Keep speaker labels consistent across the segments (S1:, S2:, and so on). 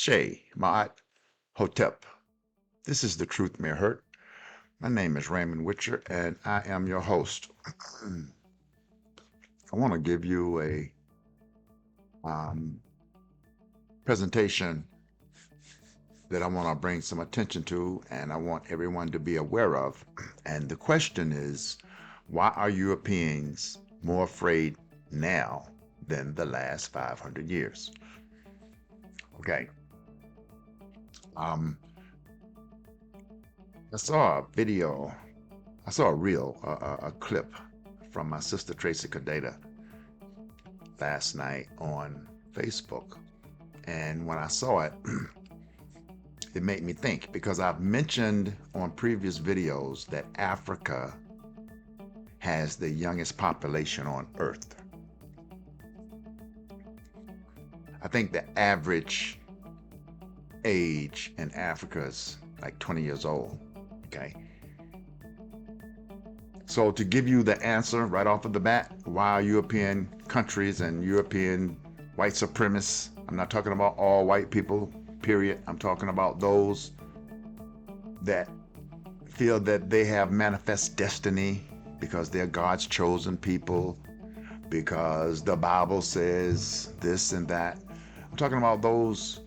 S1: Shay, Ma'at, Hotep. This is The Truth May Hurt. My name is Raymond Witcher, and I am your host. I want to give you a um, presentation that I want to bring some attention to, and I want everyone to be aware of. And the question is, why are Europeans more afraid now than the last 500 years? Okay. I saw a reel, a clip from my sister Tracy Cadeta last night on Facebook. And when I saw it, it made me think, because I've mentioned on previous videos that Africa has the youngest population on Earth. I think the average age in Africa is like 20 years old. Okay. So to give you the answer right off of the bat, why European countries and European white supremacists, I'm not talking about all white people, period. I'm talking about those that feel that they have manifest destiny because they're God's chosen people, because the Bible says this and that. I'm talking about those,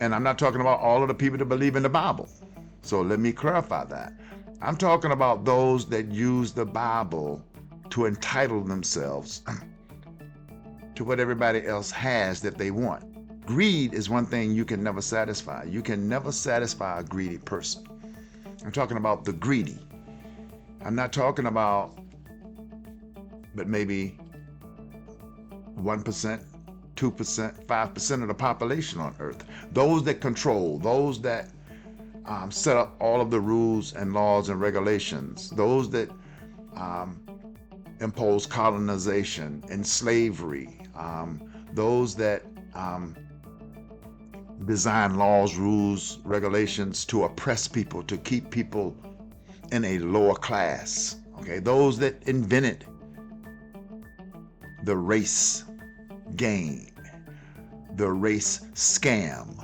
S1: and I'm not talking about all of the people that believe in the Bible. So let me clarify that. I'm talking about those that use the Bible to entitle themselves to what everybody else has that they want. Greed is one thing you can never satisfy. You can never satisfy a greedy person. I'm talking about the greedy. I'm not talking about, but maybe 1%, 2%, 5% of the population on Earth. Those that control, those that set up all of the rules and laws and regulations, those that impose colonization and slavery, those that design laws, rules, regulations to oppress people, to keep people in a lower class. Okay, those that invented the race game, the race scam,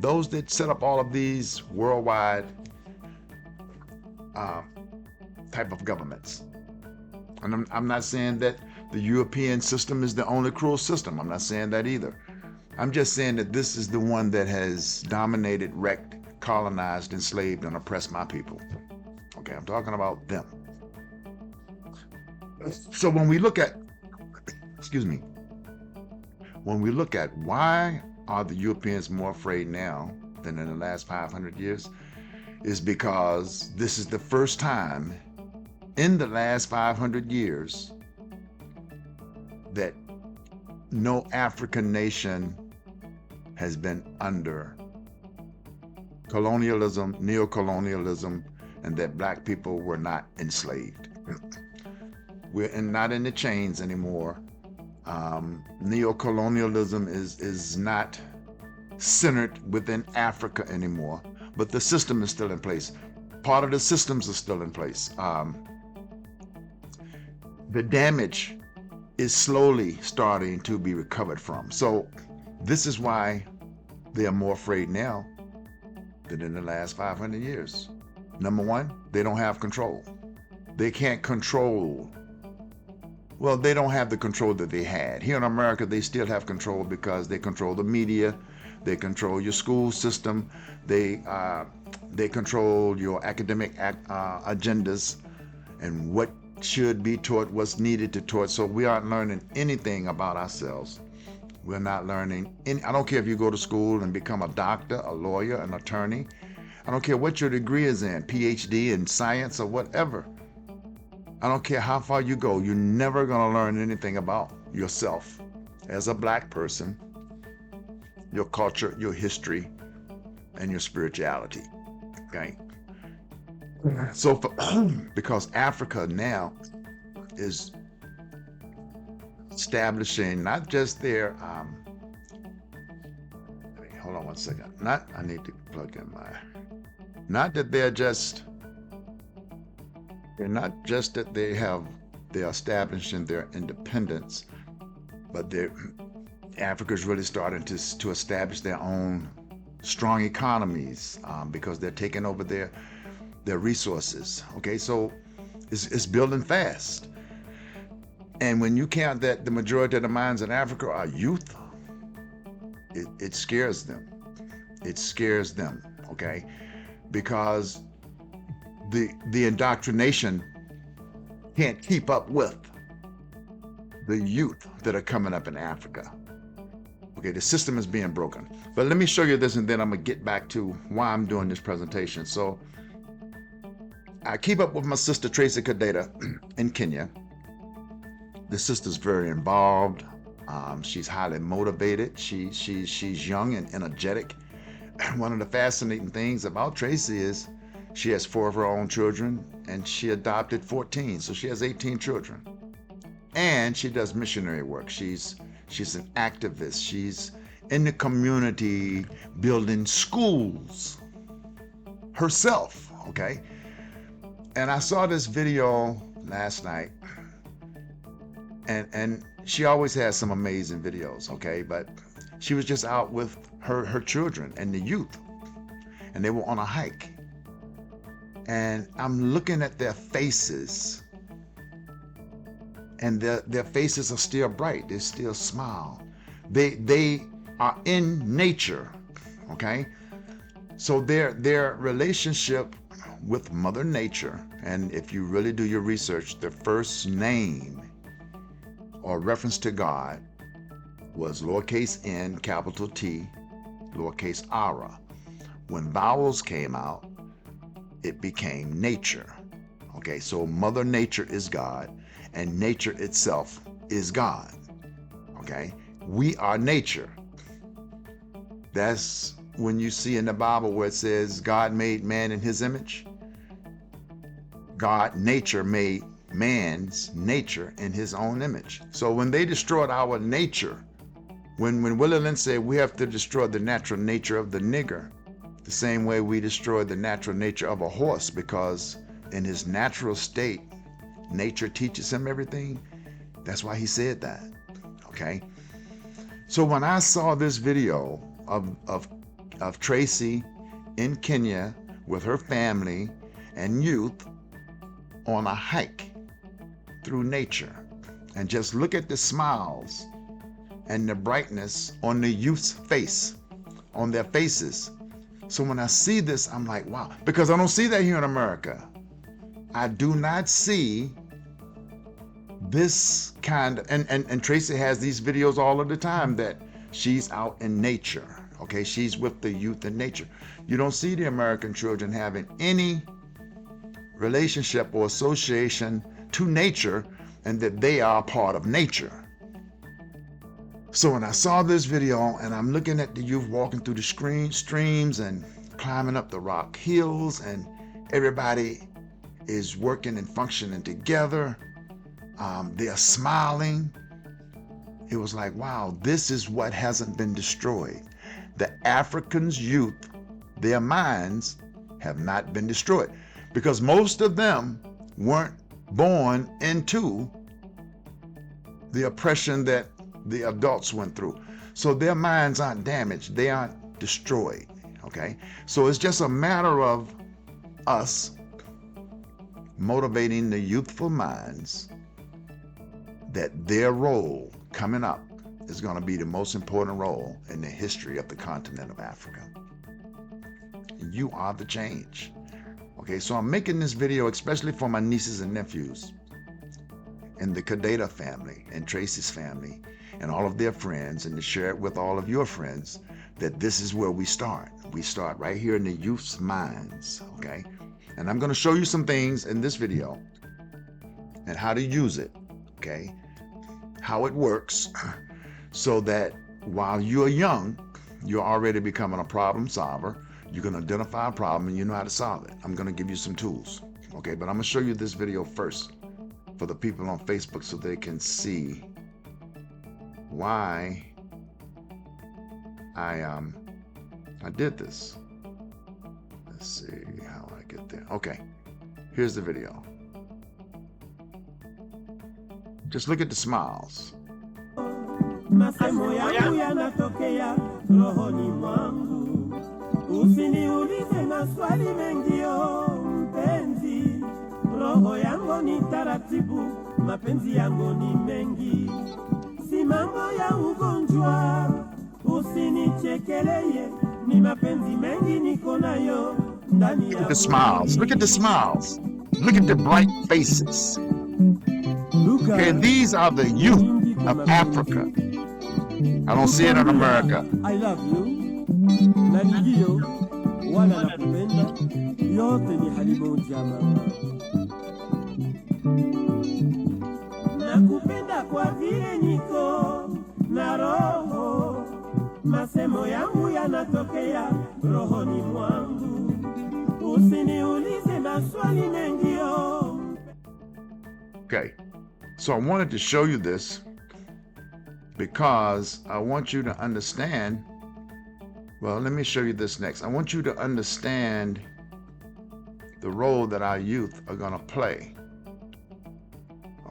S1: those that set up all of these worldwide type of governments. And I'm not saying that the European system is the only cruel system. I'm not saying that either. I'm just saying that this is the one that has dominated, wrecked, colonized, enslaved, and oppressed my people. Okay, I'm talking about them. So when we look at, when we look at why are the Europeans more afraid now than in the last 500 years, is because this is the first time in the last 500 years that no African nation has been under colonialism, neocolonialism, and that black people were not enslaved. We're not in the chains anymore. Neocolonialism is not centered within Africa anymore, but the system is still in place. Part of the systems are still in place. The damage is slowly starting to be recovered from. So this is why they are more afraid now than in the last 500 years. Number one, they don't have control. They can't control. Well, they don't have the control that they had. Here in America, they still have control because they control the media, they control your school system, they control your academic agendas and what should be taught, what's needed to taught. So we aren't learning anything about ourselves. We're not learning any. I don't care if you go to school and become a doctor, a lawyer, an attorney. I don't care what your degree is in, PhD in science or whatever. I don't care how far you go, you're never going to learn anything about yourself as a black person, your culture, your history, and your spirituality. Okay? So, because Africa now is establishing not just their, hold on one second. I need to plug in not that they're not just that they're establishing their independence, but they're Africa's really starting to establish their own strong economies because they're taking over their resources. Okay, so it's building fast. And when you count that the majority of the minds in Africa are youth, it scares them. It scares them, okay? Because the indoctrination can't keep up with the youth that are coming up in Africa. Okay, the system is being broken. But let me show you this and then I'm gonna get back to why I'm doing this presentation. So I keep up with my sister Tracy Kadeda in Kenya. The sister's very involved. She's highly motivated. She's young and energetic. One of the fascinating things about Tracy is she has 4 of her own children and she adopted 14, so she has 18 children. And she does missionary work. She's an activist. She's in the community building schools herself, okay? And I saw this video last night, and she always has some amazing videos, okay? But she was just out with her children and the youth, and they were on a hike. And I'm looking at their faces, and their faces are still bright. They still smile. They are in nature, okay? So their relationship with Mother Nature, and if you really do your research, their first name or reference to God was lowercase n, capital T, lowercase ara. When vowels came out, it became nature. Okay, so Mother Nature is God, and nature itself is God. Okay, we are nature. That's when you see in the Bible where it says God made man in his image. God, nature, made man's nature in his own image. So when they destroyed our nature, when Willie Lynch said we have to destroy the natural nature of the nigger, the same way we destroy the natural nature of a horse, because in his natural state, nature teaches him everything. That's why he said that, okay? So when I saw this video of Tracy in Kenya with her family and youth on a hike through nature, and just look at the smiles and the brightness on the youth's face, on their faces. So when I see this, I'm like, wow, because I don't see that here in America. I do not see this kind of, and Tracy has these videos all of the time that she's out in nature, okay? She's with the youth in nature. You don't see the American children having any relationship or association to nature, and that they are part of nature. So when I saw this video and I'm looking at the youth walking through the streams and climbing up the rock hills, and everybody is working and functioning together, they are smiling. It was like, wow, this is what hasn't been destroyed. The Africans' youth, their minds have not been destroyed, because most of them weren't born into the oppression that the adults went through. So their minds aren't damaged, they aren't destroyed, okay? So it's just a matter of us motivating the youthful minds that their role coming up is going to be the most important role in the history of the continent of Africa. You are the change. Okay, so I'm making this video especially for my nieces and nephews and the Kadeda family and Tracy's family and all of their friends, and to share it with all of your friends that this is where we start. We start right here in the youth's minds, okay? And I'm going to show you some things in this video and how to use it, okay? How it works, so that while you're young, you're already becoming a problem solver. You can identify a problem and you know how to solve it. I'm going to give you some tools, okay? But I'm going to show you this video first for the people on Facebook so they can see why I did this. Let's see how I get there. Okay, here's the video. Just look at the smiles.
S2: masemo yangu yanatokea rohoni mwangu. Usiniulize maswali mengio mpenzi, roho yangu ni taratibu, mapenzi yangu ni mengi, si mambo ya ugonjwa. Usinichekeleye, ni mapenzi mengi niko nayo ndani ya.
S1: Look at the smiles. Look at the smiles. Look at the bright faces. Okay, these are the youth of Africa. I don't see it in America.
S2: I love you. Na ndio wala nakupenda, yote ni hali moja mama. Nakupenda kwa vile niko na roho, masemo yangu yanatokea rohoni mwangu. Usiniulize maswali mengio.
S1: Okay, so I wanted to show you this because I want you to understand. Well, let me show you this next. I want you to understand the role that our youth are going to play.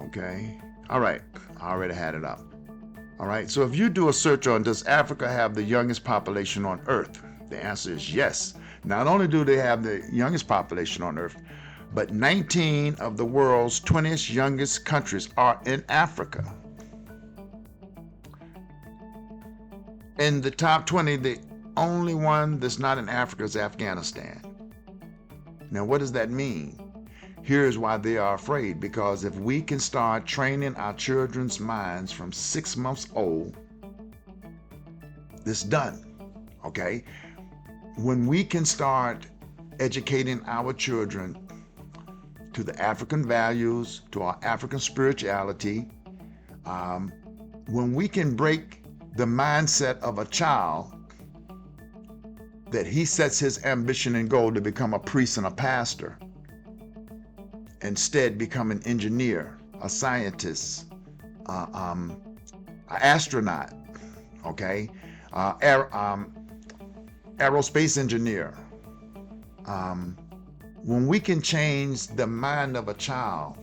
S1: Okay, all right, I already had it up. All right, so if you do a search on does Africa have the youngest population on earth, the answer is yes. Not only do they have the youngest population on earth, but 19 of the world's 20 youngest countries are in Africa. In the top 20, the only one that's not in Africa is Afghanistan. Now, what does that mean? Here's why they are afraid, because if we can start training our children's minds from 6 months old, it's done, okay? When we can start educating our children to the African values, to our African spirituality, when we can break the mindset of a child that he sets his ambition and goal to become a priest and a pastor, instead become an engineer, a scientist, an astronaut, okay, aerospace engineer. When we can change the mind of a child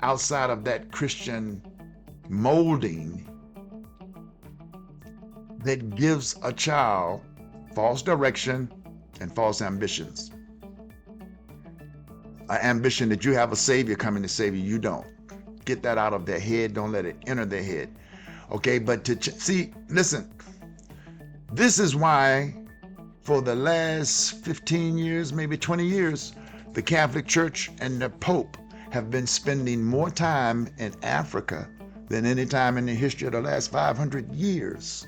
S1: outside of that Christian molding that gives a child false direction and false ambitions. An ambition that you have a savior coming to save you, you don't. Get that out of their head. Don't let it enter their head. Okay, but see, listen, this is why for the last 15 years, maybe 20 years, the Catholic Church and the Pope have been spending more time in Africa than any time in the history of the last 500 years.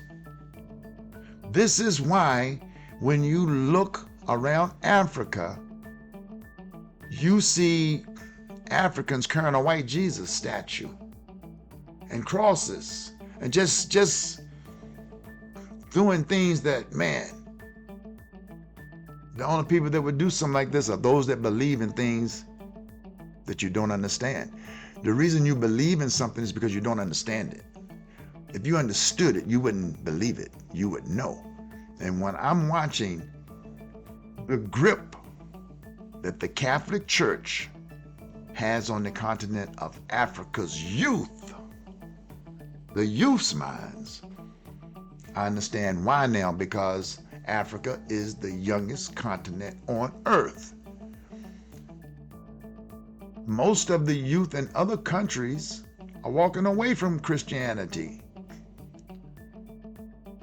S1: This is why when you look around Africa, you see Africans carrying a white Jesus statue and crosses and just doing things that, man, the only people that would do something like this are those that believe in things that you don't understand. The reason you believe in something is because you don't understand it. If you understood it, you wouldn't believe it. You would know. And when I'm watching the grip that the Catholic Church has on the continent of Africa's youth, the youth's minds, I understand why now, because Africa is the youngest continent on earth. Most of the youth in other countries are walking away from Christianity.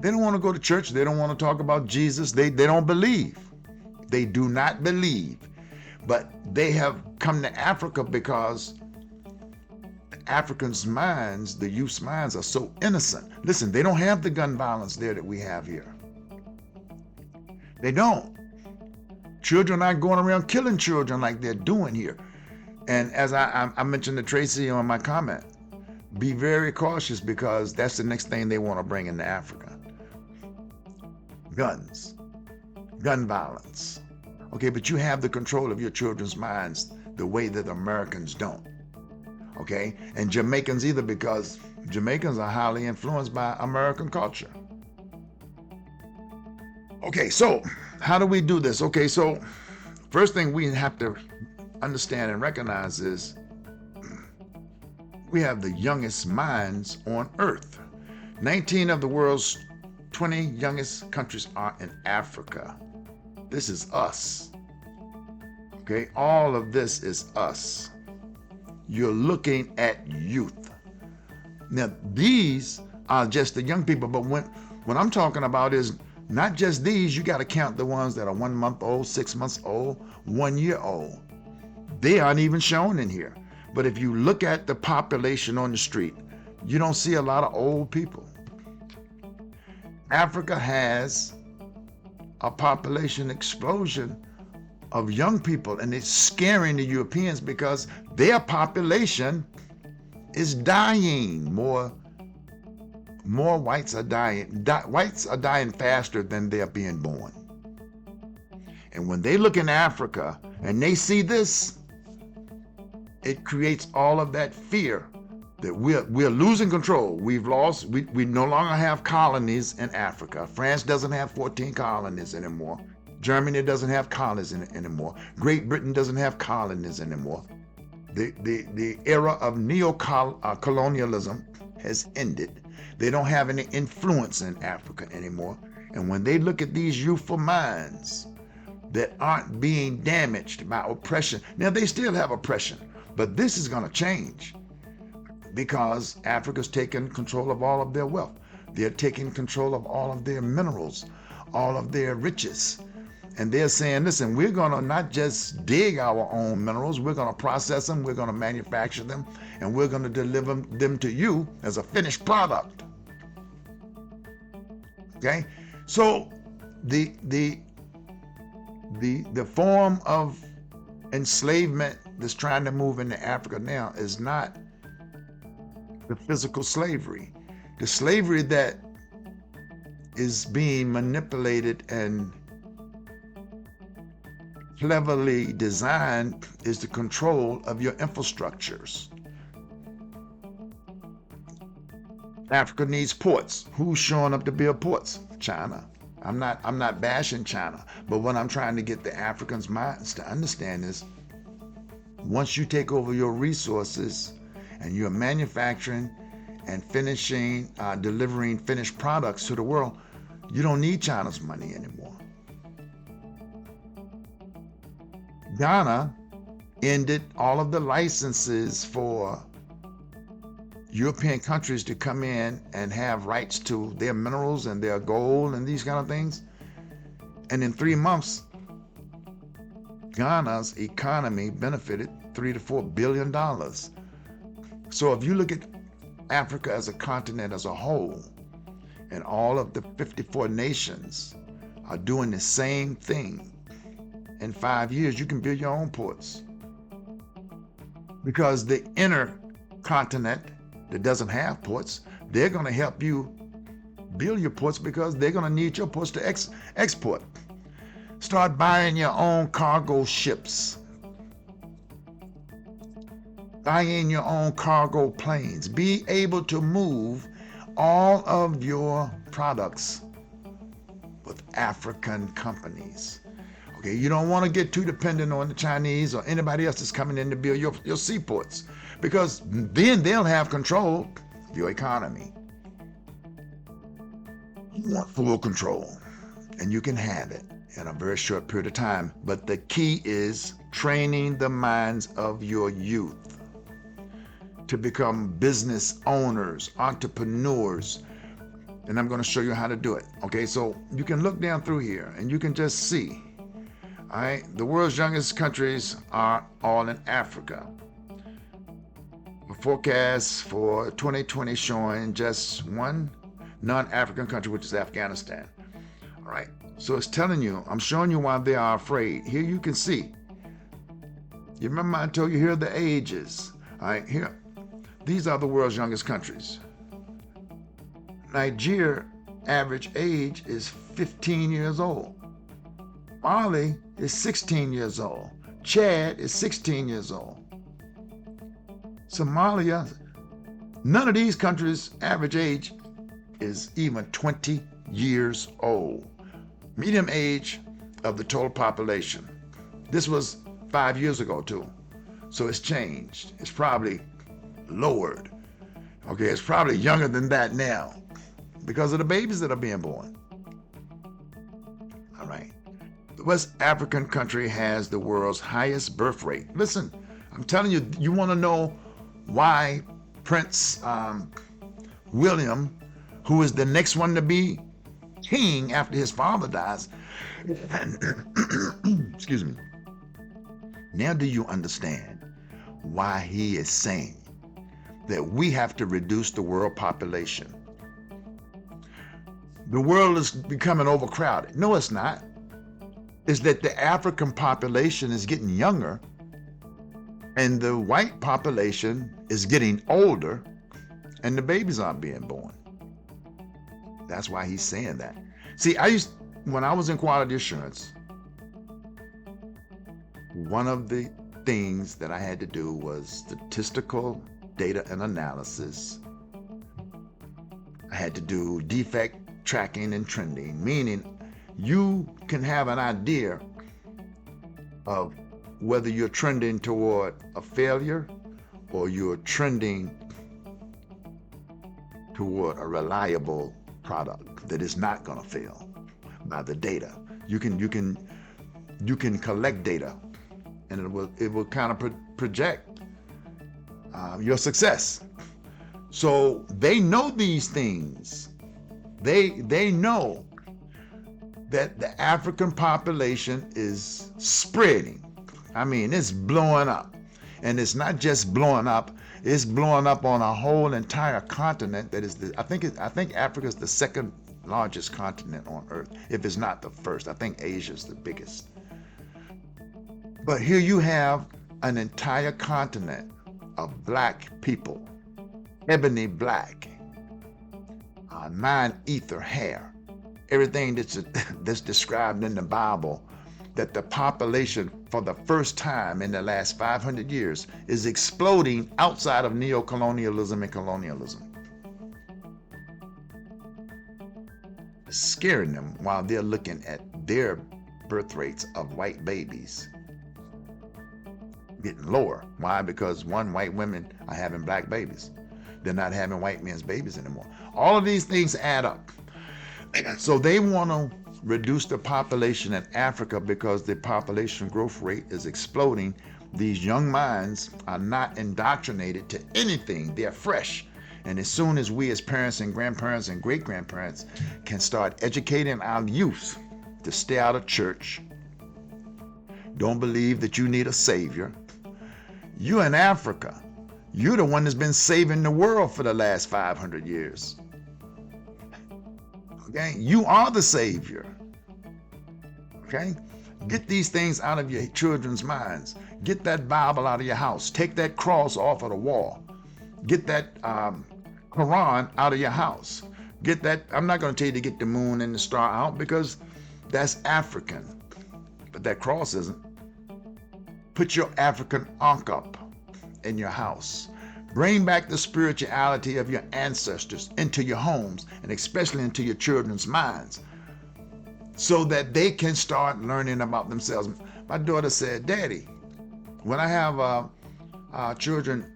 S1: They don't want to go to church. They don't want to talk about Jesus. They don't believe. They do not believe. But they have come to Africa because Africans' minds, the youth's minds, are so innocent. Listen, they don't have the gun violence there that we have here. They don't. Children aren't going around killing children like they're doing here. And as I mentioned to Tracy on my comment, be very cautious, because that's the next thing they want to bring into Africa. Guns, gun violence. Okay, but you have the control of your children's minds the way that Americans don't. Okay, and Jamaicans either, because Jamaicans are highly influenced by American culture. Okay, so how do we do this? Okay, so first thing we have to understand and recognize is we have the youngest minds on earth. 19 of the world's 20 youngest countries are in Africa. This is us. Okay, all of this is us. You're looking at youth. Now, these are just the young people, but what I'm talking about is not just these. You got to count the ones that are 1 month old, 6 months old, 1 year old. They aren't even shown in here. But if you look at the population on the street, you don't see a lot of old people. Africa has a population explosion of young people, and it's scaring the Europeans because their population is dying. More whites are dying. Whites are dying faster than they're being born. And when they look in Africa and they see this, it creates all of that fear that we're losing control. We no longer have colonies in Africa. France doesn't have 14 colonies anymore. Germany doesn't have colonies anymore. Great Britain doesn't have colonies anymore. The era of neo-colonialism has ended. They don't have any influence in Africa anymore. And when they look at these youthful minds that aren't being damaged by oppression, now they still have oppression, but this is going to change because Africa's taken control of all of their wealth. They're taking control of all of their minerals, all of their riches. And they're saying, listen, we're going to not just dig our own minerals, we're going to process them, we're going to manufacture them, and we're going to deliver them to you as a finished product. Okay? So the form of enslavement that's trying to move into Africa now is not the physical slavery. The slavery that is being manipulated and cleverly designed is the control of your infrastructures. Africa needs ports. Who's showing up to build ports? China. I'm not bashing China, but what I'm trying to get the Africans' minds to understand is once you take over your resources and you're manufacturing and finishing, delivering finished products to the world, you don't need China's money anymore. Ghana ended all of the licenses for European countries to come in and have rights to their minerals and their gold and these kind of things. And in 3 months, Ghana's economy benefited $3 to $4 billion. So if you look at Africa as a continent as a whole, and all of the 54 nations are doing the same thing, in 5 years, you can build your own ports. Because the inner continent that doesn't have ports, they're going to help you build your ports because they're going to need your ports to export. Start buying your own cargo ships. Buying your own cargo planes. Be able to move all of your products with African companies. Okay, you don't want to get too dependent on the Chinese or anybody else that's coming in to build your seaports, because then they'll have control of your economy. You want full control, and you can have it in a very short period of time. But the key is training the minds of your youth to become business owners, entrepreneurs, and I'm going to show you how to do it. Okay, so you can look down through here, and you can just see. All right, the world's youngest countries are all in Africa. The forecast for 2020 showing just one non-African country, which is Afghanistan. All right, so it's telling you, I'm showing you why they are afraid. Here you can see. You remember I told you here are the ages. All right, here, these are the world's youngest countries. Nigeria average age is 15 years old. Mali is 16 years old. Chad is 16 years old. Somalia, none of these countries' average age is even 20 years old. Median age of the total population. This was 5 years ago too. So it's changed. It's probably lowered. Okay, it's probably younger than that now. because of the babies that are being born. All right. The West African country has the world's highest birth rate. Listen, I'm telling you, you want to know why Prince William, who is the next one to be king after his father dies, excuse me. Now do you understand why he is saying that we have to reduce the world population? The world is becoming overcrowded. No, it's not. It's that the African population is getting younger and the white population is getting older and the babies aren't being born. That's why he's saying that. See, when I was in quality assurance, one of the things that I had to do was statistical data and analysis. I had to do defect tracking and trending, meaning you can have an idea of whether you're trending toward a failure or you're trending toward a reliable product that is not going to fail by the data. You can collect data, and it will kind of project your success. So they know these things. They know that the African population is spreading. I mean, it's blowing up. And it's not just blowing up, it's blowing up on a whole entire continent that is I think Africa is the second largest continent on earth, if it's not the first. I think Asia is the biggest. But here you have an entire continent of black people, ebony black, non-ether hair, everything that's described in the Bible, that the population for the first time in the last 500 years is exploding outside of neocolonialism and colonialism. It's scaring them while they're looking at their birth rates of white babies getting lower. Why? Because white women are having black babies. They're not having white men's babies anymore. All of these things add up. So they want to reduce the population in Africa because the population growth rate is exploding. These young minds are not indoctrinated to anything. They're fresh. And as soon as we as parents and grandparents and great-grandparents can start educating our youth to stay out of church, don't believe that you need a savior. You in Africa, you're the one that's been saving the world for the last 500 years. Okay? You are the savior. Okay? Get these things out of your children's minds. Get that Bible out of your house. Take that cross off of the wall. Get that Quran out of your house. Get that, I'm not going to tell you to get the moon and the star out because that's African. But that cross isn't. Put your African ankh up in your house. Bring back the spirituality of your ancestors into your homes and especially into your children's minds so that they can start learning about themselves. My daughter said, Daddy, when I have children,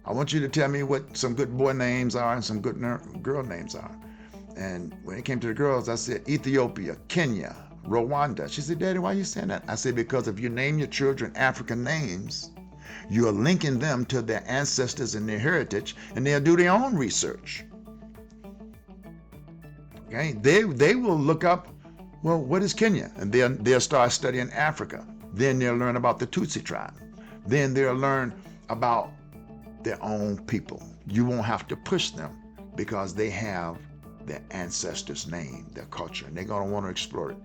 S1: I want you to tell me what some good boy names are and some good girl names are. And when it came to the girls, I said Ethiopia, Kenya, Rwanda. She said, Daddy, why are you saying that? I said, because if you name your children African names, you are linking them to their ancestors and their heritage, and they'll do their own research. Okay, they will look up, well, what is Kenya? And they'll start studying Africa. Then they'll learn about the Tutsi tribe. Then they'll learn about their own people. You won't have to push them because they have their ancestors' name, their culture, and they're going to want to explore it.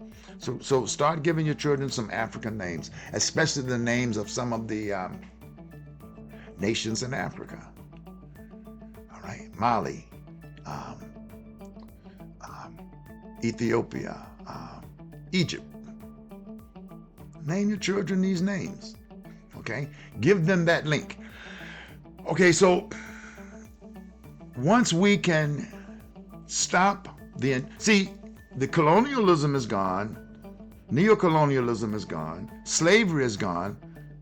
S1: So start giving your children some African names, especially the names of some of the nations in Africa. All right, Mali, Ethiopia, Egypt. Name your children these names. Okay, give them that link. Okay, so once we can stop the colonialism is gone, neocolonialism is gone, slavery is gone,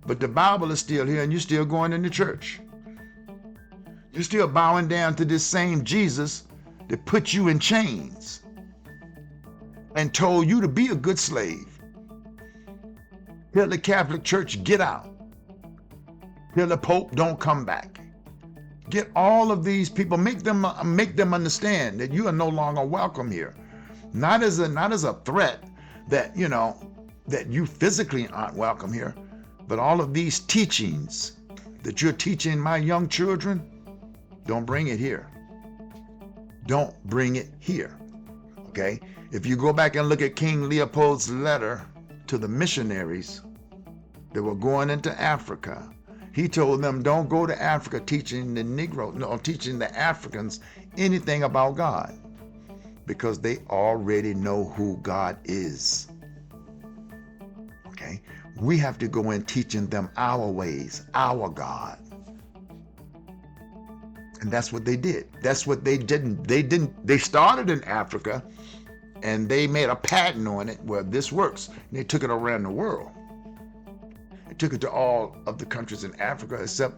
S1: but the Bible is still here and you're still going into church. You're still bowing down to this same Jesus that put you in chains and told you to be a good slave. Tell the Catholic Church, get out. Tell the Pope, don't come back. Get all of these people, make them understand that you are no longer welcome here. Not as a threat that, that you physically aren't welcome here, but all of these teachings that you're teaching my young children, don't bring it here. Don't bring it here. Okay? If you go back and look at King Leopold's letter to the missionaries that were going into Africa, he told them, don't go to Africa teaching teaching the Africans anything about God, because they already know who God is. Okay? We have to go in teaching them our ways, our God. And that's what they did. That's what they didn't. They started in Africa and they made a patent on it where this works. And they took it around the world. They took it to all of the countries in Africa except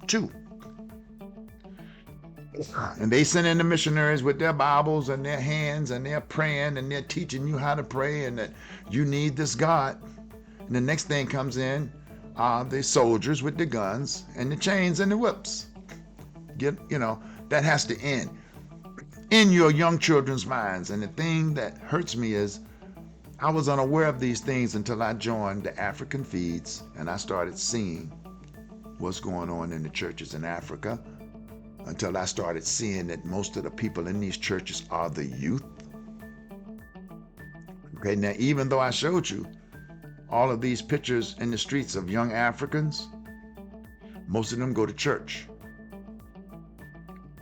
S1: 2. And they sent in the missionaries with their Bibles and their hands, and they're praying and they're teaching you how to pray and that you need this God. And the next thing comes in, the soldiers with the guns and the chains and the whips. That has to end in your young children's minds. And the thing that hurts me is I was unaware of these things until I joined the African feeds and I started seeing what's going on in the churches in Africa, until I started seeing that most of the people in these churches are the youth. Okay, now even though I showed you all of these pictures in the streets of young Africans, most of them go to church.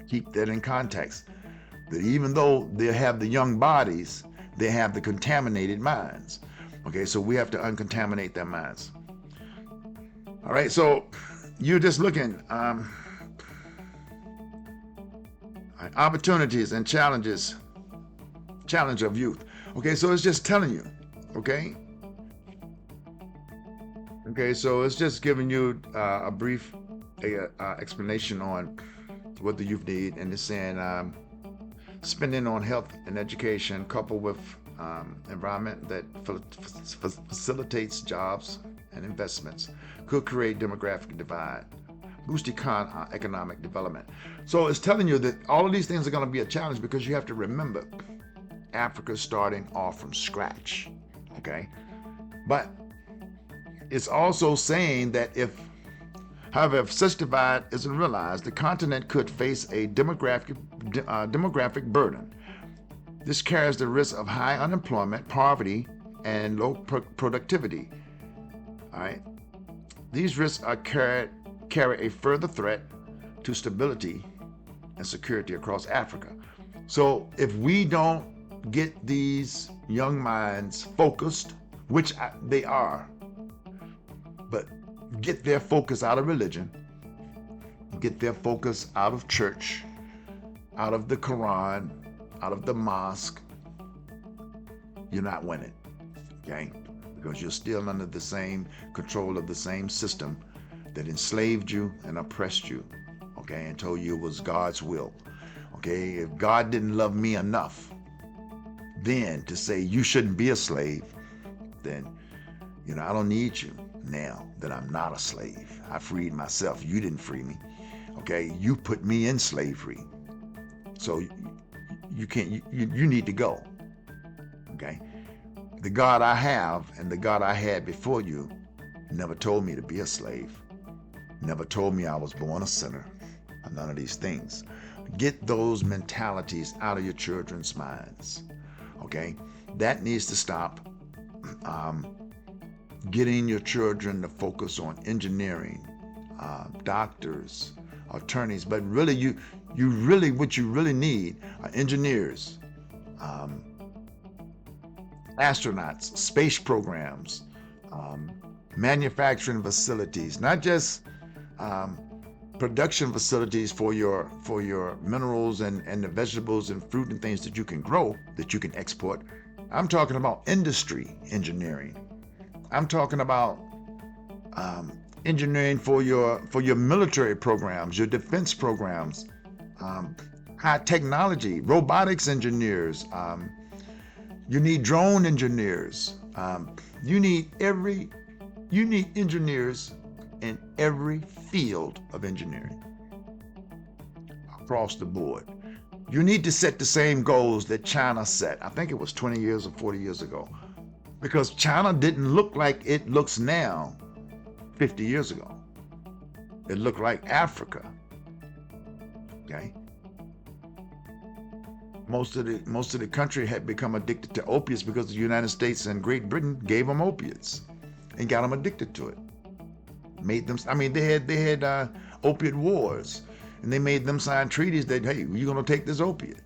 S1: Keep that in context. That even though they have the young bodies, they have the contaminated minds. Okay, so we have to uncontaminate their minds. All right, so you're just looking opportunities and challenges, challenge of youth. Okay, so it's just telling you, okay, so it's just giving you a brief explanation on what the youth need, and it's saying spending on health and education coupled with environment that facilitates jobs and investments could create demographic divide, boost economic development. So it's telling you that all of these things are going to be a challenge, because you have to remember Africa's starting off from scratch. Okay, but it's also saying that if such divide isn't realized, the continent could face a demographic burden. This carries the risk of high unemployment, poverty, and low productivity. All right, these risks carry a further threat to stability and security across Africa. So if we don't get these young minds focused, which they are, but get their focus out of religion, get their focus out of church, out of the Quran, out of the mosque, you're not winning, okay? Because you're still under the same control of the same system that enslaved you and oppressed you, okay, and told you it was God's will. Okay, if God didn't love me enough then to say you shouldn't be a slave, then I don't need you now that I'm not a slave. I freed myself. You didn't free me. Okay, you put me in slavery. So you can't, you need to go. Okay, the God I have and the God I had before you never told me to be a slave, never told me I was born a sinner, none of these things. Get those mentalities out of your children's minds. Okay, that needs to stop. Getting your children to focus on engineering, doctors, attorneys, but really what you really need are engineers, astronauts, space programs, manufacturing facilities, not just production facilities for your minerals and the vegetables and fruit and things that you can grow, that you can export. I'm talking about industry engineering. I'm talking about engineering for your military programs, your defense programs. high technology, robotics engineers. You need drone engineers. You need engineers in every field of engineering across the board. You need to set the same goals that China set. I think it was 20 years or 40 years ago, because China didn't look like it looks now 50 years ago. It looked like Africa. Okay. Most of the country had become addicted to opiates because the United States and Great Britain gave them opiates and got them addicted to it. Made them. I mean, they had opiate wars, and they made them sign treaties that, hey, you're gonna take this opiate.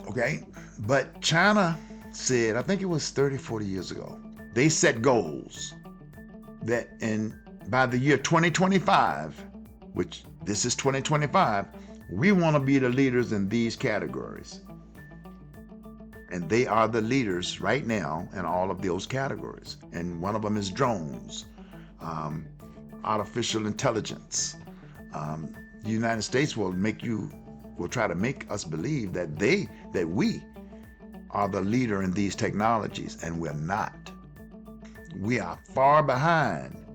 S1: Okay, but China said, I think it was 30, 40 years ago, they set goals that by the year 2025, which this is 2025, we want to be the leaders in these categories. And they are the leaders right now in all of those categories. And one of them is drones, artificial intelligence. The United States will try to make us believe that we are the leader in these technologies, and we're not. We are far behind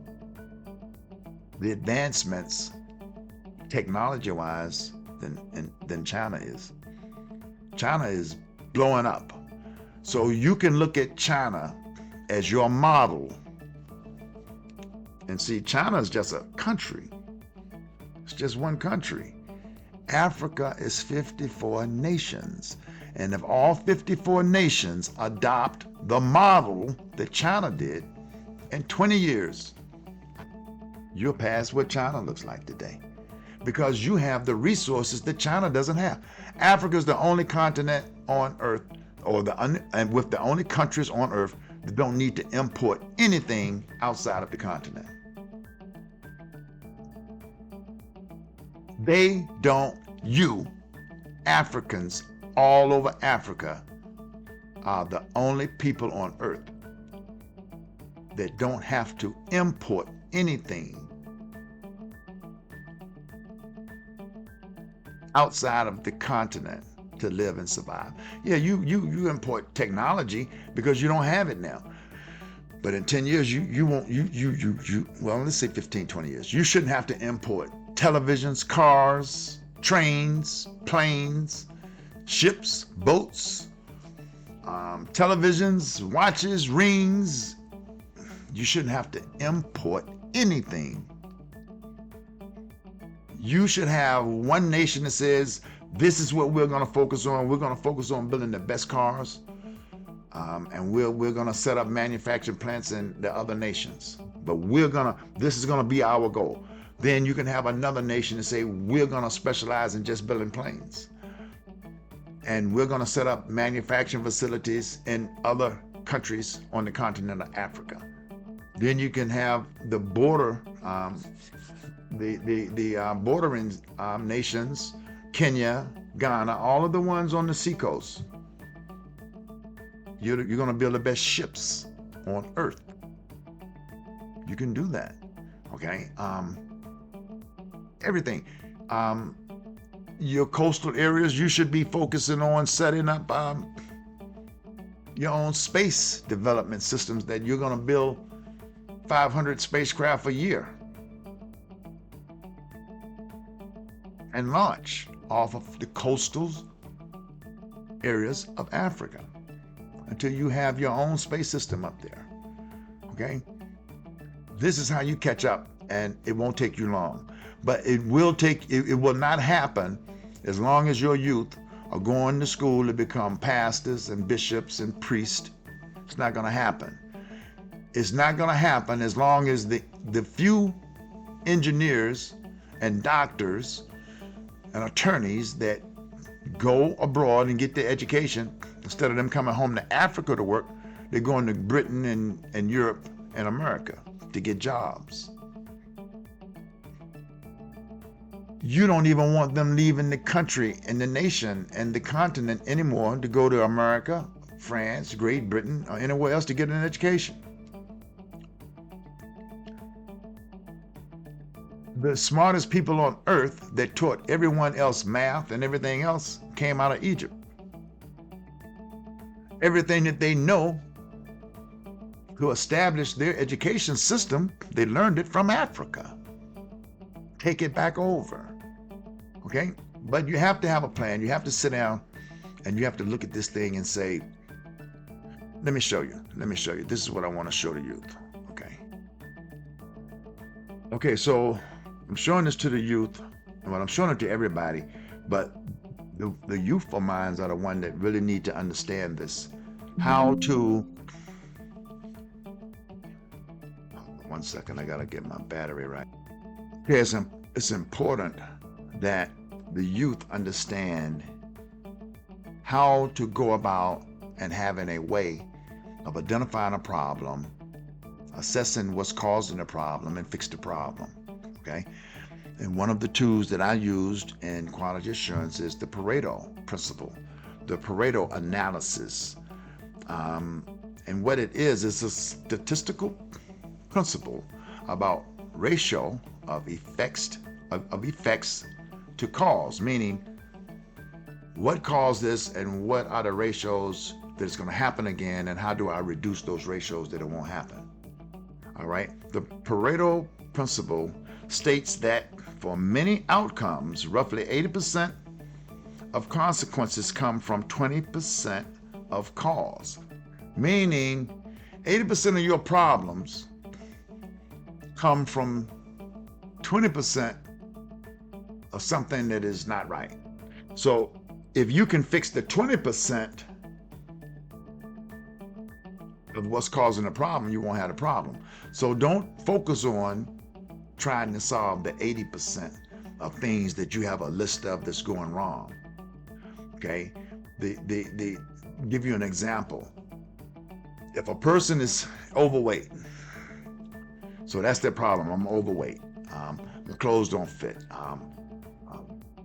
S1: the advancements technology-wise than China is. China is blowing up. So you can look at China as your model and see China is just a country. It's just one country. Africa is 54 nations. And if all 54 nations adopt the model that China did, in 20 years, you'll pass what China looks like today, because you have the resources that China doesn't have. Africa is the only continent on earth, and with the only countries on earth that don't need to import anything outside of the continent. You, Africans all over Africa, are the only people on earth that don't have to import anything outside of the continent to live and survive. Yeah, you import technology because you don't have it now. But in 10 years, well, let's say 15, 20 years, you shouldn't have to import televisions, cars, trains, planes, ships, boats, televisions, watches, rings. You shouldn't have to import anything. You should have one nation that says, this is what we're going to focus on. We're going to focus on building the best cars. And we're going to set up manufacturing plants in the other nations. But this is going to be our goal. Then you can have another nation and say, we're going to specialize in just building planes. And we're going to set up manufacturing facilities in other countries on the continent of Africa. Then you can have the bordering nations, Kenya, Ghana, all of the ones on the seacoast. You're going to build the best ships on earth. You can do that, okay? Everything. Your coastal areas, you should be focusing on setting up your own space development systems that you're going to build 500 spacecraft a year and launch off of the coastal areas of Africa until you have your own space system up there, okay? This is how you catch up, and it won't take you long. But it will not happen as long as your youth are going to school to become pastors and bishops and priests. It's not going to happen. It's not going to happen as long as the few engineers and doctors and attorneys that go abroad and get their education, instead of them coming home to Africa to work, they're going to Britain and Europe and America to get jobs. You don't even want them leaving the country and the nation and the continent anymore to go to America, France, Great Britain, or anywhere else to get an education. the smartest people on earth that taught everyone else math and everything else came out of Egypt. Everything that they know to establish their education system, they learned it from Africa. Take it back over. Okay? But you have to have a plan. You have to sit down and you have to look at this thing and say, let me show you. Let me show you. This is what I want to show the youth. Okay. Okay, so I'm showing this to the youth. Well, I'm showing it to everybody, but the youthful minds are the one that really need to understand this. How to, 1 second, I gotta get my battery right. Okay, it's important that the youth understand how to go about and having a way of identifying a problem, assessing what's causing the problem, and fix the problem. Okay? And one of the tools that I used in quality assurance is the Pareto principle, the Pareto analysis. And what it is a statistical principle about ratio of effects to cause, meaning what caused this and what are the ratios that it's going to happen again, and how do I reduce those ratios that it won't happen. All right. The Pareto principle states that for many outcomes, roughly 80% of consequences come from 20% of cause, meaning 80% of your problems come from 20% of something that is not right. So if you can fix the 20% of what's causing the problem, you won't have a problem. So don't focus on trying to solve the 80% of things that you have a list of that's going wrong. Okay? They give you an example. If a person is overweight, so that's their problem. I'm overweight. My clothes don't fit.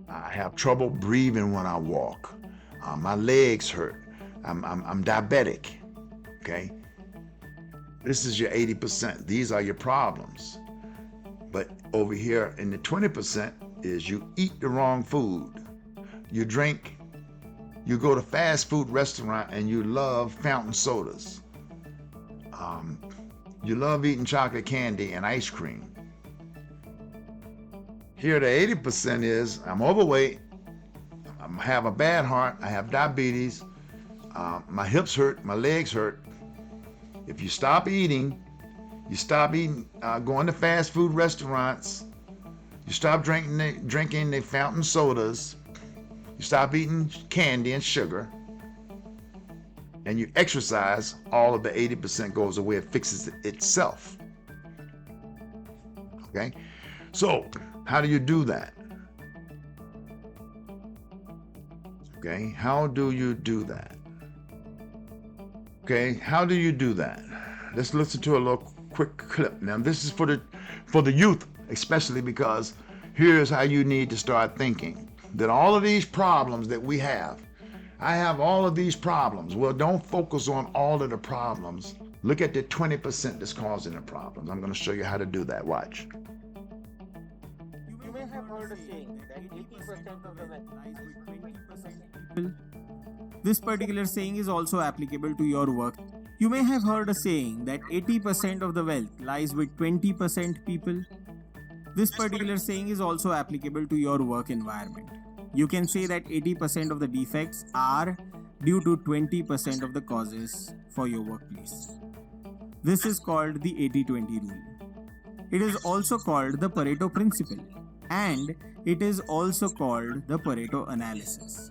S1: I have trouble breathing when I walk. My legs hurt. I'm diabetic. Okay? This is your 80%. These are your problems. But over here in the 20% is you eat the wrong food. You drink, you go to fast food restaurant and you love fountain sodas. You love eating chocolate candy and ice cream. Here the 80% is I'm overweight, I have a bad heart, I have diabetes, my hips hurt, my legs hurt. If you stop eating, going to fast food restaurants, you stop drinking the fountain sodas, you stop eating candy and sugar, and you exercise, all of the 80% goes away. It fixes it itself. Okay? So, how do you do that? Okay, how do you do that? Okay, how do you do that? Let's listen to a little quick clip. Now, this is for the youth, especially, because here's how you need to start thinking. That all of these problems that we have, I have all of these problems. Well, don't focus on all of the problems. Look at the 20% that's causing the problems. I'm going to show you how to do that. Watch.
S3: You may have heard a saying that 80% of the wealth lies with 20% people. This particular saying is also applicable to your work. You may have heard a saying that 80% of the wealth lies with 20% people. This particular saying is also applicable to your work environment. You can say that 80% of the defects are due to 20% of the causes for your workplace. This is called the 80-20 rule. It is also called the Pareto principle, and it is also called the Pareto analysis.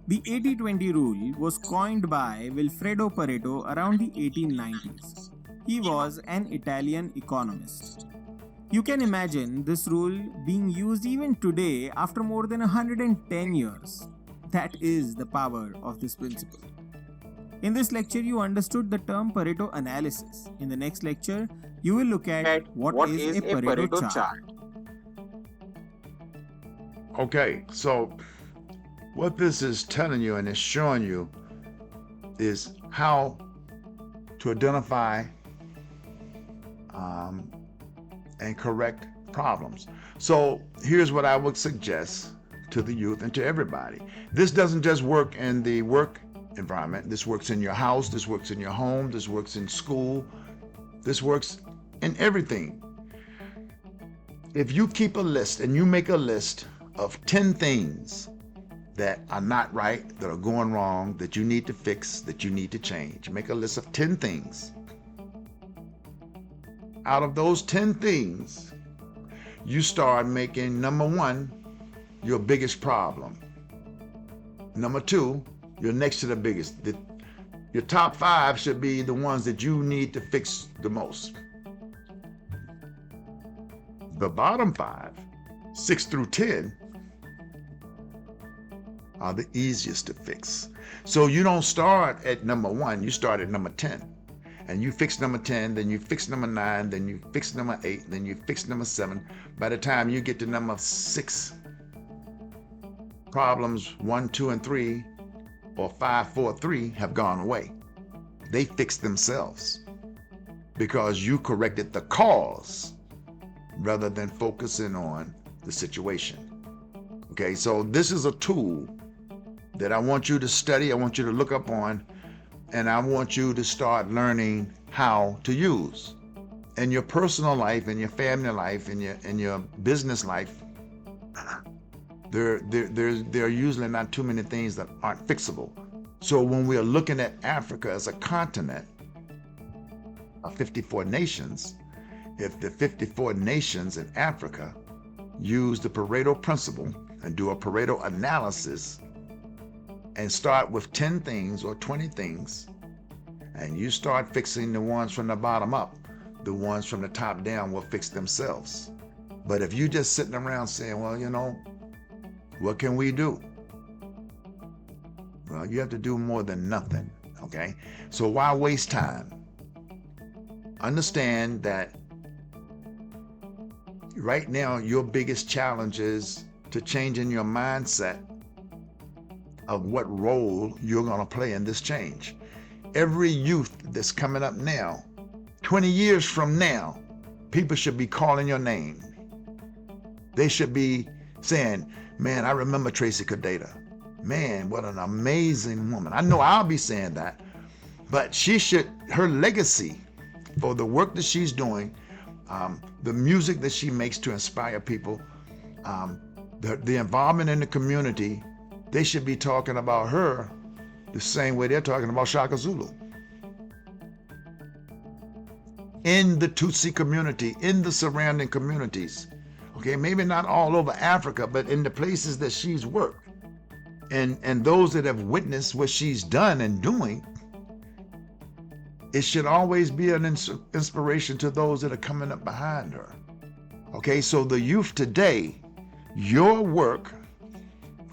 S3: The 80-20 rule was coined by Vilfredo Pareto around the 1890s. He was an Italian economist. You can imagine this rule being used even today after more than 110 years. That is the power of this principle. In this lecture, you understood the term Pareto analysis. In the next lecture, you will look at what is a Pareto chart.
S1: Okay, so what this is telling you and it's showing you is how to identify and correct problems. So here's what I would suggest to the youth and to everybody. This doesn't just work in the work environment. This works in your house. This works in your home. This works in school. This works in everything. If you keep a list and you make a list of 10 things that are not right, that are going wrong, that you need to fix, that you need to change, make a list of 10 things. Out of those 10 things, you start making number 1 your biggest problem. Number 2, you're next to the biggest. Your top 5 should be the ones that you need to fix the most. The bottom 5, 6 through 10, are the easiest to fix. So you don't start at number 1, you start at number 10. And you fix number 10, then you fix number 9, then you fix number 8, then you fix number 7. By the time you get to number 6, problems 1, 2, and 3, or 5, 4, 3 have gone away. They fixed themselves because you corrected the cause rather than focusing on the situation. Okay, so this is a tool that I want you to study, I want you to look up on, and I want you to start learning how to use. In your personal life, in your family life, in your business life, there are usually not too many things that aren't fixable. So when we are looking at Africa as a continent of 54 nations, if the 54 nations in Africa use the Pareto principle and do a Pareto analysis and start with 10 things or 20 things, and you start fixing the ones from the bottom up, the ones from the top down will fix themselves. But if you're just sitting around saying, well, you know, what can we do? Well, you have to do more than nothing, okay? So why waste time? Understand that right now, your biggest challenge is to changing your mindset of what role you're going to play in this change. Every youth that's coming up now, 20 years from now, people should be calling your name. They should be saying, man, I remember Tracy Cadeta. Man, what an amazing woman. I know I'll be saying that, but her legacy for the work that she's doing, the music that she makes to inspire people, the involvement in the community, they should be talking about her the same way they're talking about Shaka Zulu. In the Tutsi community, in the surrounding communities, okay, maybe not all over Africa, but in the places that she's worked, and those that have witnessed what she's done and doing, it should always be an inspiration to those that are coming up behind her. Okay, so the youth today, your work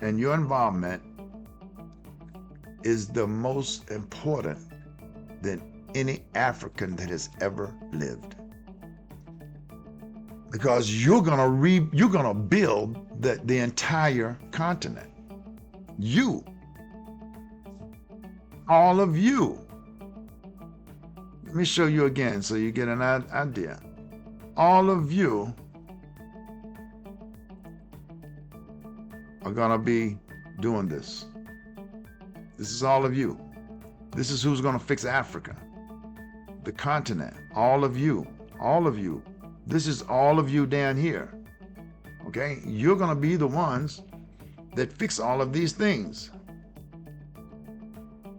S1: and your involvement is the most important than any African that has ever lived. Because you're gonna build the entire continent. You, all of you. Let me show you again so you get an idea. All of you are gonna be doing this. This is all of you. This is who's gonna fix Africa, the continent. All of you, all of you. This is all of you down here. Okay, you're gonna be the ones that fix all of these things.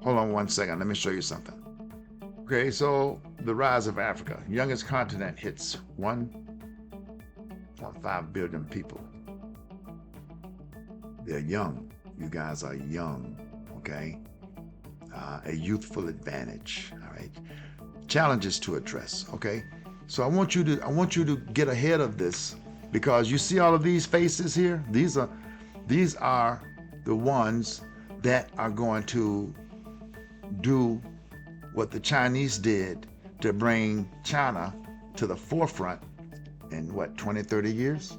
S1: Hold on one second, let me show you something. Okay, so the rise of Africa, youngest continent, hits 1.5 billion people. They're young. You guys are young, okay? A youthful advantage, all right? Challenges to address, okay? So I want you to get ahead of this, because you see all of these faces here? These are the ones that are going to do what the Chinese did to bring China to the forefront in 20, 30 years?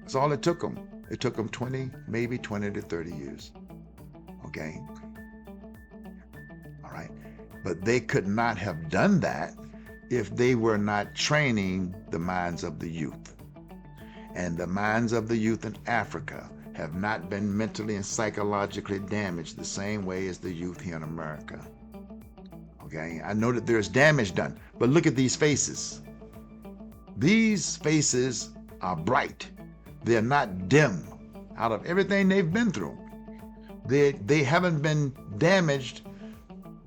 S1: That's all it took them. It took them 20 to 30 years. Okay? All right. But they could not have done that if they were not training the minds of the youth. And the minds of the youth in Africa have not been mentally and psychologically damaged the same way as the youth here in America. Okay, I know that there's damage done, but look at these faces. These faces are bright. They're not dim out of everything they've been through. They haven't been damaged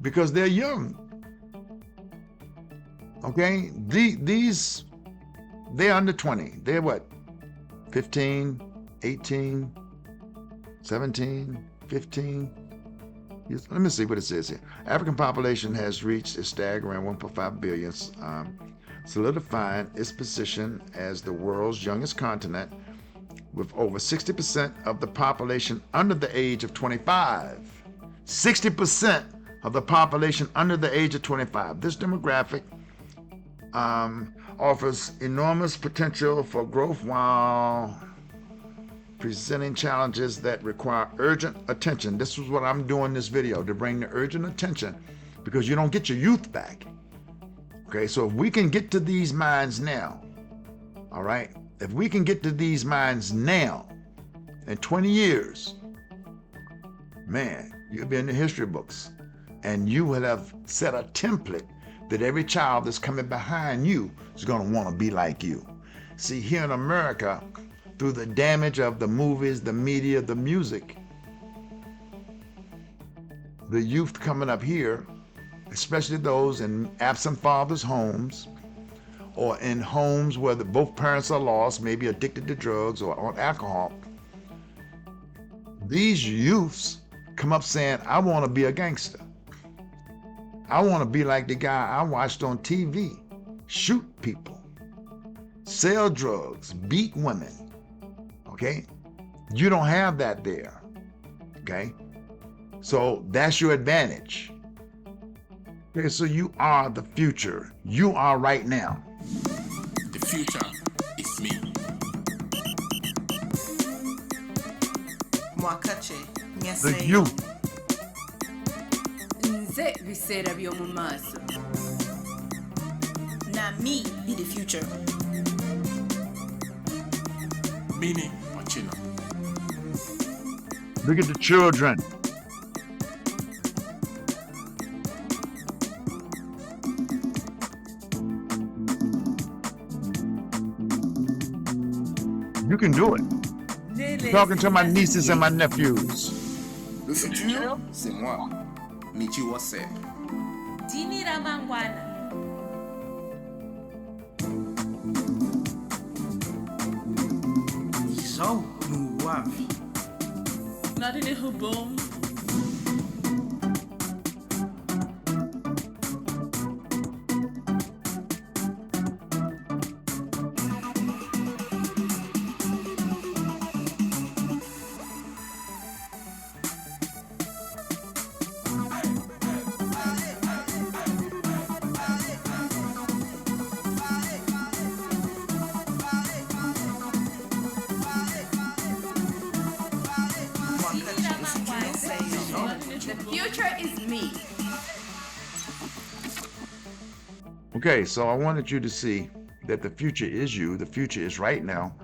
S1: because they're young. Okay, they're under 20. They're what? 15, 18, 17, 15. Let me see what it says here. African population has reached a staggering 1.5 billion, solidifying its position as the world's youngest continent, with over 60% of the population under the age of 25. 60% of the population under the age of 25. This demographic offers enormous potential for growth while presenting challenges that require urgent attention. This is what I'm doing this video, to bring the urgent attention, because you don't get your youth back. Okay, so if we can get to these minds now, all right, if we can get to these minds now, in 20 years, man, you'll be in the history books, and you will have set a template that every child that's coming behind you is going to want to be like you. See, here in America, through the damage of the movies, the media, the music, the youth coming up here, especially those in absent fathers' homes, or in homes where both parents are lost, maybe addicted to drugs or on alcohol, these youths come up saying, I want to be a gangster. I want to be like the guy I watched on TV, shoot people, sell drugs, beat women. Okay? You don't have that there. Okay? So that's your advantage. Okay, so you are the future. You are right now.
S4: The future is me.
S1: The youth.
S5: Nze biseera by'omu maaso. Na me be the future.
S4: Mini Pachino.
S1: Look at the children. You can do it. Talking to my nieces and my nephews.
S4: Le futur, c'est moi. Michi Wasep.
S5: Dini Ramangwana.
S6: Zo, wapi?
S5: Not in a boom. The future is me.
S1: Okay, so I wanted you to see that the future is you. The future is right now,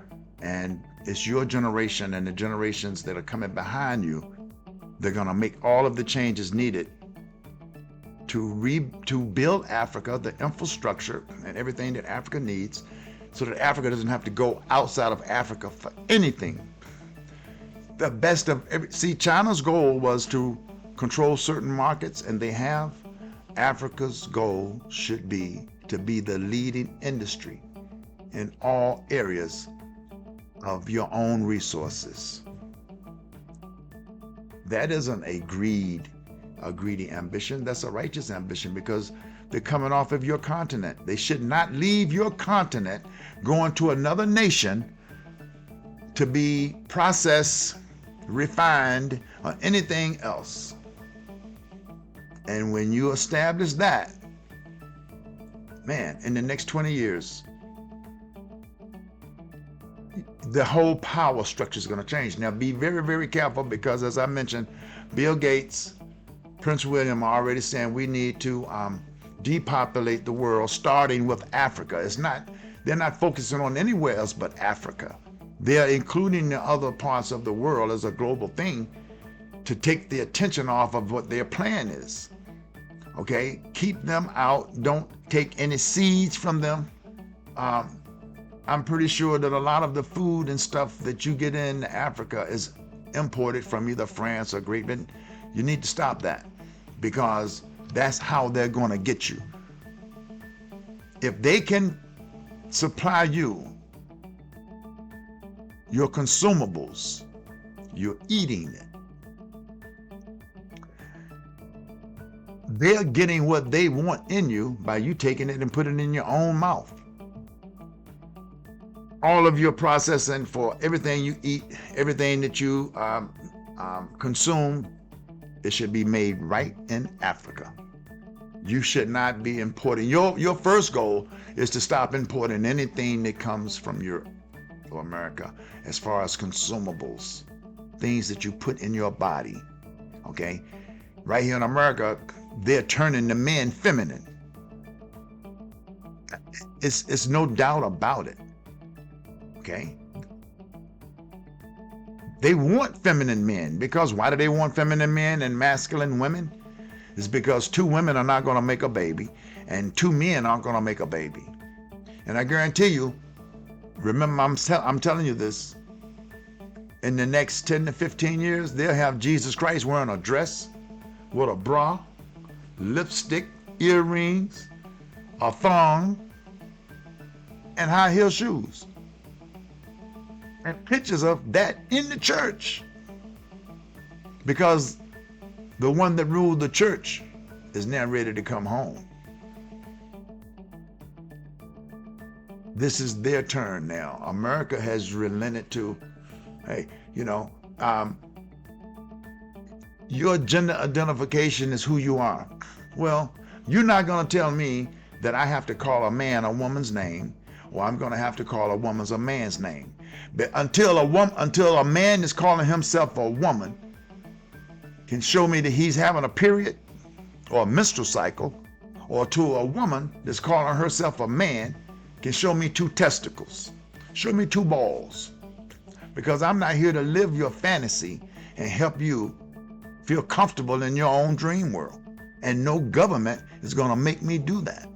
S1: and it's your generation and the generations that are coming behind you. They're going to make all of the changes needed to build Africa, the infrastructure and everything that Africa needs, so that Africa doesn't have to go outside of Africa for anything. The best of see, China's goal was to control certain markets, and they have. Africa's goal should be to be the leading industry in all areas of your own resources. That isn't a greedy ambition. That's a righteous ambition, because they're coming off of your continent. They should not leave your continent going to another nation to be processed, refined, or anything else. And when you establish that, man, in the next 20 years, the whole power structure is going to change. Now, be very, very careful, because as I mentioned, Bill Gates, Prince William are already saying we need to depopulate the world, starting with Africa. They're not focusing on anywhere else but Africa. They are including the other parts of the world as a global thing to take the attention off of what their plan is. Okay, keep them out. Don't take any seeds from them. I'm pretty sure that a lot of the food and stuff that you get in Africa is imported from either France or Great Britain. You need to stop that, because that's how they're going to get you. If they can supply you your consumables, you're eating it. They're getting what they want in you by you taking it and putting it in your own mouth. All of your processing for everything you eat, everything that you consume, it should be made right in Africa. You should not be importing. Your first goal is to stop importing anything that comes from Europe or America as far as consumables, things that you put in your body. Okay? Right here in America, they're turning the men feminine. It's no doubt about it. Okay? They want feminine men, because why do they want feminine men and masculine women? It's because 2 women are not going to make a baby and 2 men aren't going to make a baby. And I guarantee you, remember, I'm telling you this, in the next 10 to 15 years, they'll have Jesus Christ wearing a dress with a bra, lipstick, earrings, a thong, and high heel shoes. And pictures of that in the church. Because the one that ruled the church is now ready to come home. This is their turn now. America has relented to, hey, your gender identification is who you are. Well, you're not going to tell me that I have to call a man a woman's name, or I'm going to have to call a woman's a man's name. But until a man is calling himself a woman, can show me that he's having a period or a menstrual cycle, or to a woman that's calling herself a man, can show me 2 testicles, show me 2 balls. Because I'm not here to live your fantasy and help you feel comfortable in your own dream world. And no government is going to make me do that.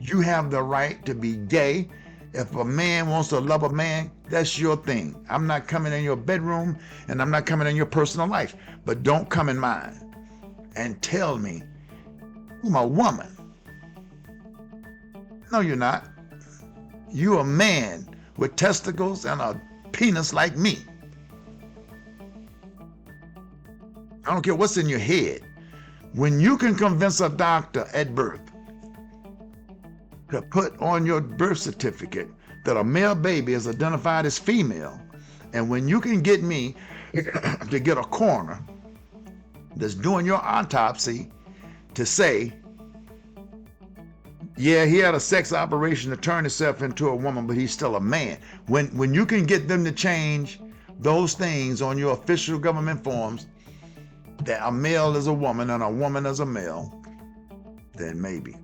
S1: You have the right to be gay. If a man wants to love a man, that's your thing. I'm not coming in your bedroom, and I'm not coming in your personal life. But don't come in mine and tell me I'm a woman. No, you're not. You're a man with testicles and a penis like me. I don't care what's in your head. When you can convince a doctor at birth to put on your birth certificate that a male baby is identified as female, and when you can get me to get a coroner that's doing your autopsy to say, yeah, he had a sex operation to turn himself into a woman, but he's still a man. When you can get them to change those things on your official government forms, that a male is a woman and a woman is a male, then maybe.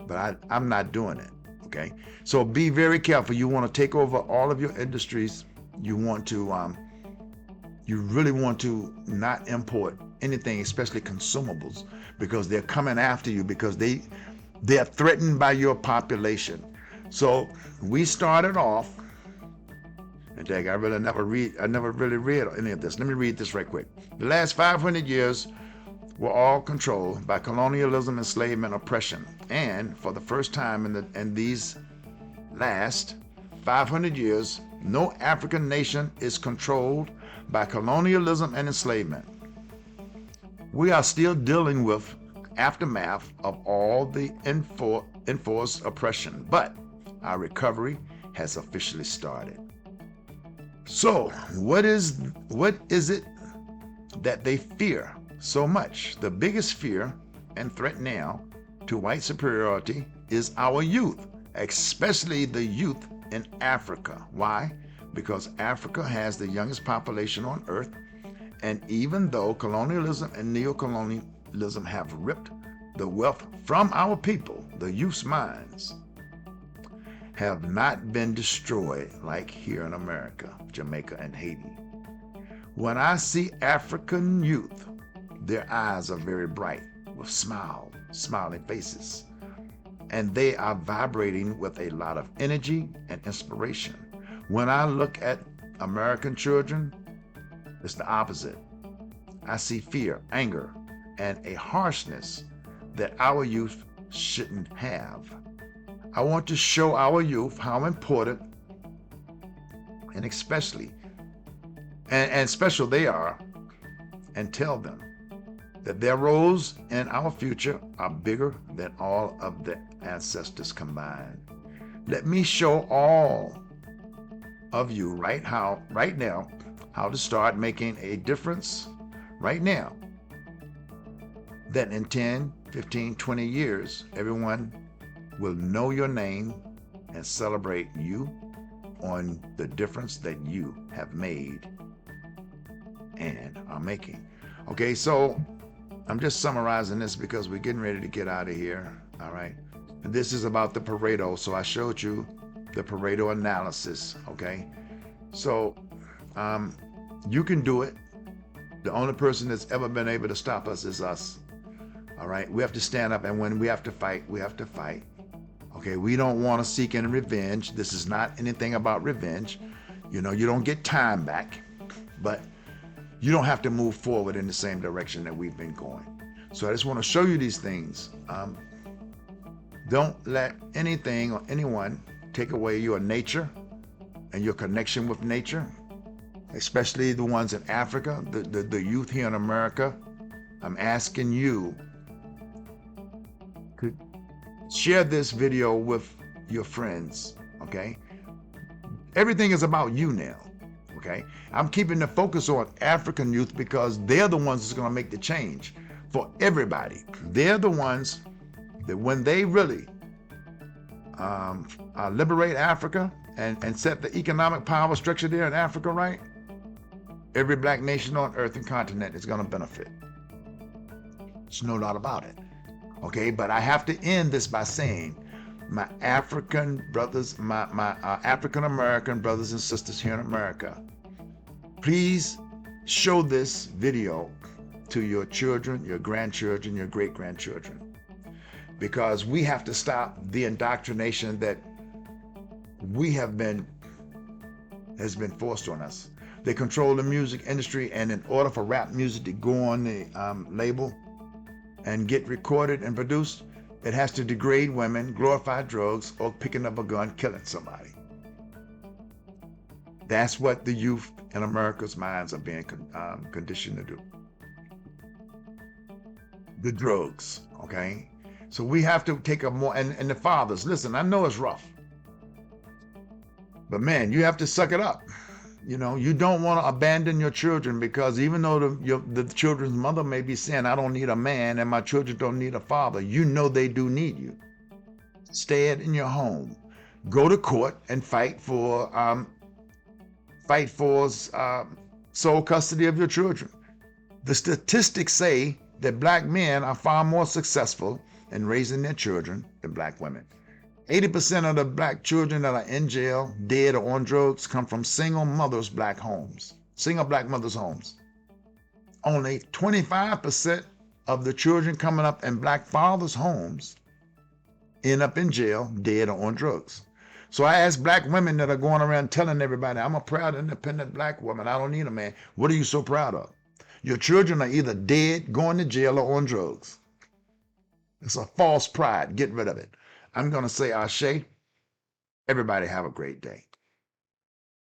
S1: But I'm not doing it, okay? So be very careful. You want to take over all of your industries. You want to, you really want to not import anything, especially consumables, because they're coming after you, because they're threatened by your population. So we started off, and Jack, I never really read any of this. Let me read this right quick. The last 500 years were all controlled by colonialism, enslavement, oppression. And for the first time in these last 500 years, no African nation is controlled by colonialism and enslavement. We are still dealing with aftermath of all the enforced oppression, but our recovery has officially started. So, what is it that they fear so much? The biggest fear and threat now to white superiority is our youth, especially the youth in Africa. Why? Because Africa has the youngest population on earth, and even though colonialism and neocolonialism have ripped the wealth from our people, the youth's minds, have not been destroyed like here in America, Jamaica, and Haiti. When I see African youth, their eyes are very bright with smiling faces, and they are vibrating with a lot of energy and inspiration. When I look at American children, it's the opposite. I see fear, anger, and a harshness that our youth shouldn't have. I want to show our youth how important and especially and special they are, and tell them that their roles in our future are bigger than all of the ancestors combined. Let me show all of you right now how to start making a difference right now, that in 10, 15, 20 years, everyone will know your name and celebrate you on the difference that you have made and are making. Okay, so I'm just summarizing this because we're getting ready to get out of here. All right, and this is about the Pareto. So I showed you the Pareto analysis. Okay, so you can do it. The only person that's ever been able to stop us is us. All right, we have to stand up, and when we have to fight, we have to fight. Okay, we don't want to seek any revenge. This is not anything about revenge. You know, you don't get time back, but you don't have to move forward in the same direction that we've been going. So I just want to show you these things. Don't let anything or anyone take away your nature and your connection with nature, especially the ones in Africa, the youth here in America. I'm asking you to share this video with your friends, okay? Everything is about you now, okay? I'm keeping the focus on African youth because they're the ones that's gonna make the change for everybody. They're the ones that when they really liberate Africa and set the economic power structure there in Africa, right? Every black nation on earth and continent is gonna benefit. There's no doubt about it. Okay, but I have to end this by saying, my African brothers, my African American brothers and sisters here in America, please show this video to your children, your grandchildren, your great-grandchildren, because we have to stop the indoctrination that has been forced on us. They control the music industry, and in order for rap music to go on the label and get recorded and produced, it has to degrade women, glorify drugs, or picking up a gun, killing somebody. That's what the youth in America's minds are being conditioned to do. The drugs, okay? So we have to take a more, and the fathers, listen, I know it's rough, but man, you have to suck it up. You know, you don't want to abandon your children, because even though the children's mother may be saying, I don't need a man and my children don't need a father, you know they do need you. Stay in your home. Go to court and fight for sole custody of your children. The statistics say that black men are far more successful in raising their children than black women. 80% of the black children that are in jail, dead, or on drugs come from single black mothers' homes. Only 25% of the children coming up in black fathers' homes end up in jail, dead, or on drugs. So I ask black women that are going around telling everybody, I'm a proud, independent black woman, I don't need a man. What are you so proud of? Your children are either dead, going to jail, or on drugs. It's a false pride. Get rid of it. I'm going to say Ashe. Everybody have a great day.